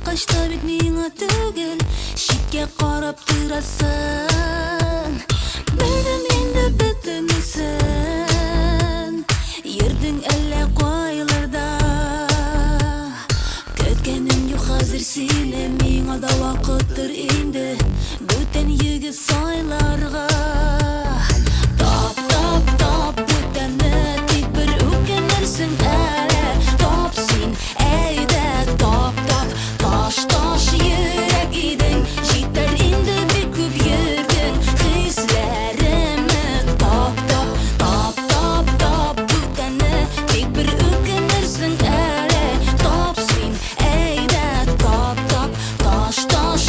Кашта бит миңа түгел, шитке карап торасың. Белдем инде бөтенесен, йөрдең әллә кайларда. Көткәнем юк хәзер сине, миңа да вакыттыр инде бүтән егет сайларга. Тап, тап, тап бүтәнне, тик бер үкенерсең әле. Тап син, әйдә, тап, тап. Таш йөрәк идең, җитәр инде бик күп йөрдең. Хисләремне тап, тап, тап, тап, тап бүтәнне, тик бер үкенерсең әле. Тап син, әйдә, тап, тап. Таш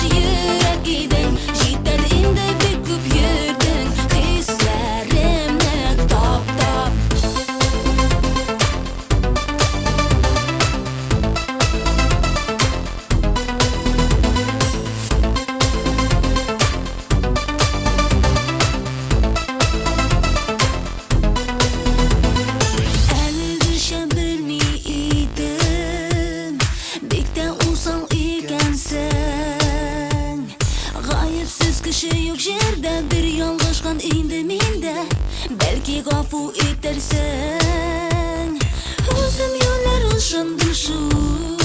йөрәк идең, җитәр инде бик күп йөрдең. Хисләремне тап, тап. Кеше юк җирдә, бер ялгышкан инде миндә. Бәлки гафу итәрсең, үзем юллар ышандым шул.